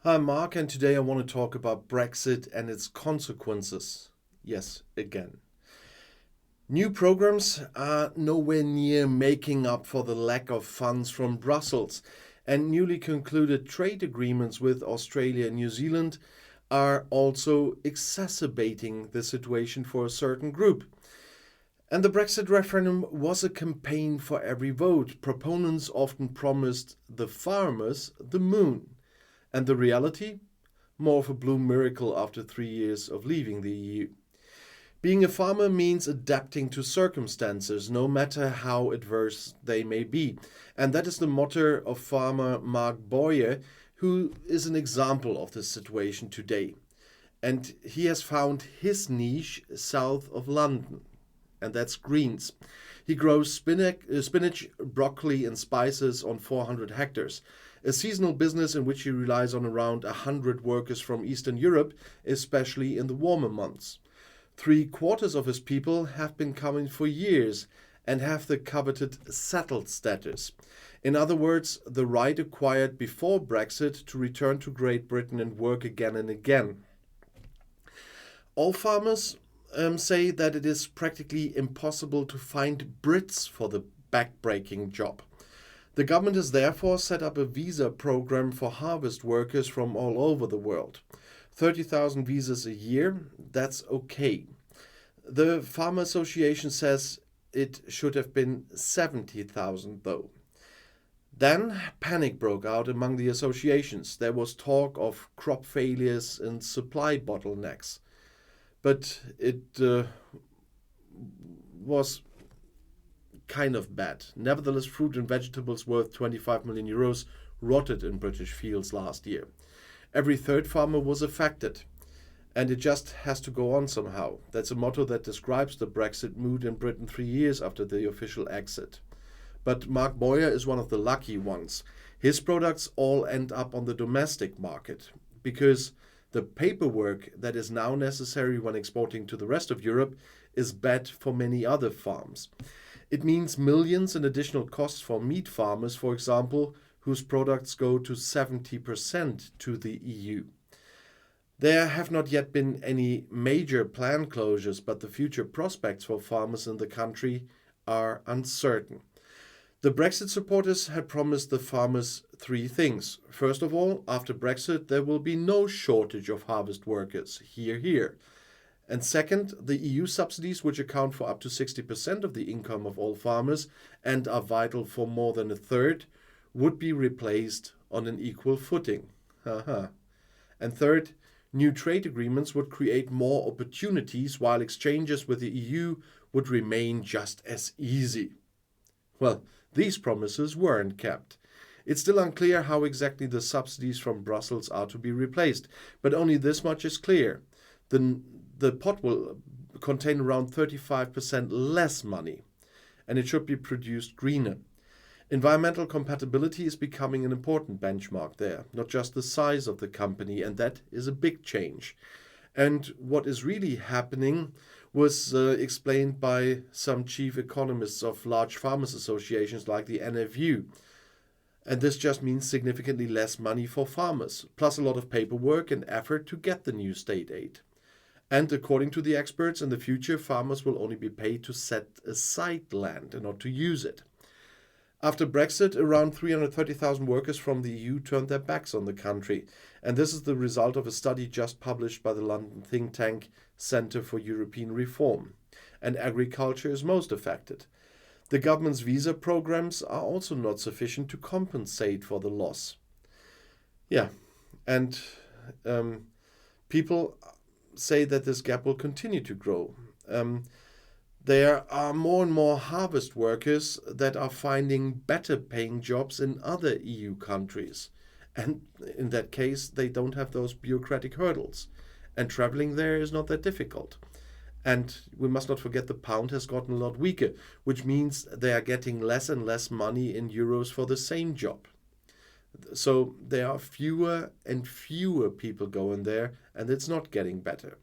Hi, Mark, and today I want to talk about Brexit and its consequences. Yes, again. New programs are nowhere near making up for the lack of funds from Brussels, and newly concluded trade agreements with Australia and New Zealand are also exacerbating the situation for a certain group. And the Brexit referendum was a campaign for every vote. Proponents often promised the farmers the moon. And the reality? More of a blue miracle after 3 years of leaving the EU. Being a farmer means adapting to circumstances, no matter how adverse they may be. And that is the motto of farmer Mark Boyer, who is an example of this situation today. And he has found his niche south of London, and that's greens. He grows spinach, broccoli, and spices on 400 hectares. A seasonal business in which he relies on around 100 workers from Eastern Europe, especially in the warmer months. 3/4 of his people have been coming for years and have the coveted settled status. In other words, the right acquired before Brexit to return to Great Britain and work again and again. All farmers say that it is practically impossible to find Brits for the back-breaking job. The government has therefore set up a visa program for harvest workers from all over the world. 30,000 visas a year, that's okay. The Farmer Association says it should have been 70,000 though. Then panic broke out among the associations. There was talk of crop failures and supply bottlenecks. But it was kind of bad. Nevertheless, fruit and vegetables worth 25 million euros rotted in British fields last year. Every third farmer was affected, and it just has to go on somehow. That's a motto that describes the Brexit mood in Britain 3 years after the official exit. But Mark Boyer is one of the lucky ones. His products all end up on the domestic market because the paperwork that is now necessary when exporting to the rest of Europe is bad for many other farms. It means millions in additional costs for meat farmers, for example, whose products go to 70% to the EU. There have not yet been any major plant closures, but the future prospects for farmers in the country are uncertain. The Brexit supporters had promised the farmers 3 things. First of all, after Brexit, there will be no shortage of harvest workers. Hear, hear. And second, the EU subsidies, which account for up to 60% of the income of all farmers and are vital for more than a third, would be replaced on an equal footing. And third, new trade agreements would create more opportunities while exchanges with the EU would remain just as easy. Well, these promises weren't kept. It's still unclear how exactly the subsidies from Brussels are to be replaced, but only this much is clear. The pot will contain around 35% less money, and it should be produced greener. Environmental compatibility is becoming an important benchmark there, not just the size of the company, and that is a big change. And what is really happening was explained by some chief economists of large farmers associations like the NFU. And this just means significantly less money for farmers, plus a lot of paperwork and effort to get the new state aid. And according to the experts, in the future, farmers will only be paid to set aside land and not to use it. After Brexit, around 330,000 workers from the EU turned their backs on the country, and this is the result of a study just published by the London think tank Centre for European Reform. And agriculture is most affected. The government's visa programs are also not sufficient to compensate for the loss. Yeah, and people say that this gap will continue to grow. There are more and more harvest workers that are finding better paying jobs in other EU countries. And in that case, they don't have those bureaucratic hurdles. And traveling there is not that difficult. And we must not forget the pound has gotten a lot weaker, which means they are getting less and less money in euros for the same job. So there are fewer and fewer people going there, and it's not getting better.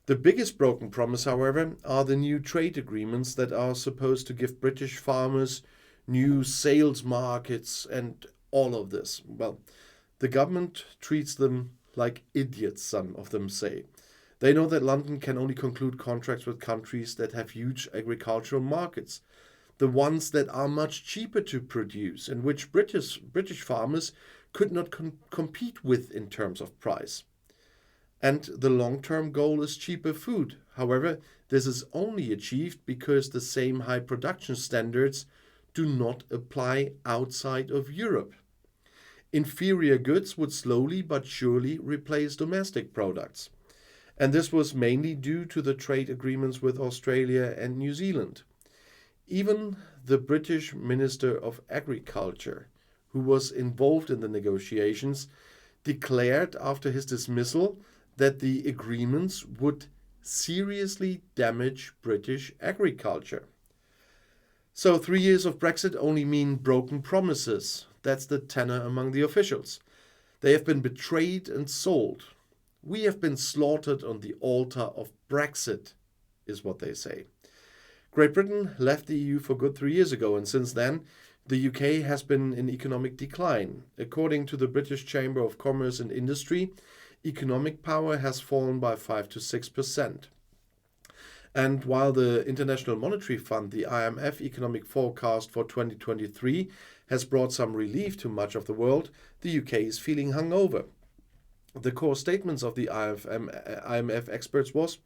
The biggest broken promise, however, are the new trade agreements that are supposed to give British farmers new sales markets and all of this. Well, The government treats them like idiots, some of them say. They know that London can only conclude contracts with countries that have huge agricultural markets, the ones that are much cheaper to produce and which British farmers could not compete with in terms of price. And the long-term goal is cheaper food. However, this is only achieved because the same high production standards do not apply outside of Europe. Inferior goods would slowly but surely replace domestic products. And this was mainly due to the trade agreements with Australia and New Zealand. Even the British Minister of Agriculture, who was involved in the negotiations, declared after his dismissal that the agreements would seriously damage British agriculture. So 3 years of Brexit only mean broken promises. That's the tenor among the officials. They have been betrayed and sold. We have been slaughtered on the altar of Brexit, is what they say. Great Britain left the EU for good 3 years ago, and since then, the UK has been in economic decline. According to the British Chamber of Commerce and Industry, economic power has fallen by 5 to 6%. And while the International Monetary Fund, the IMF economic forecast for 2023 has brought some relief to much of the world, the UK is feeling hungover. The core statements of the IMF experts was,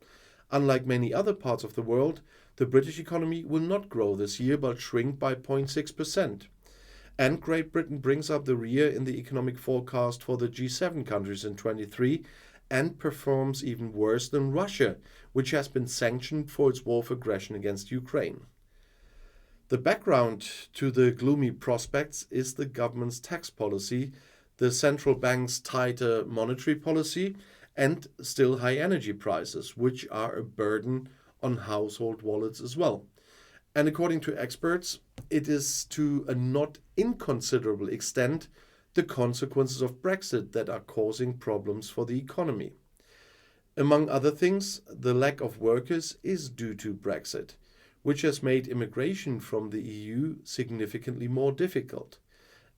unlike many other parts of the world, the British economy will not grow this year but shrink by 0.6%. And Great Britain brings up the rear in the economic forecast for the G7 countries in 23 and performs even worse than Russia, which has been sanctioned for its war of aggression against Ukraine. The background to the gloomy prospects is the government's tax policy, the central bank's tighter monetary policy, and still high energy prices, which are a burden on household wallets as well. And according to experts, it is to a not inconsiderable extent the consequences of Brexit that are causing problems for the economy. Among other things, the lack of workers is due to Brexit, which has made immigration from the EU significantly more difficult.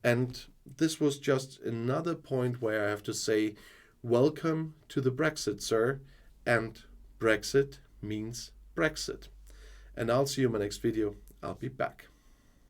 And this was just another point where I have to say, welcome to the Brexit, sir, and Brexit means Brexit. And I'll see you in my next video. I'll be back.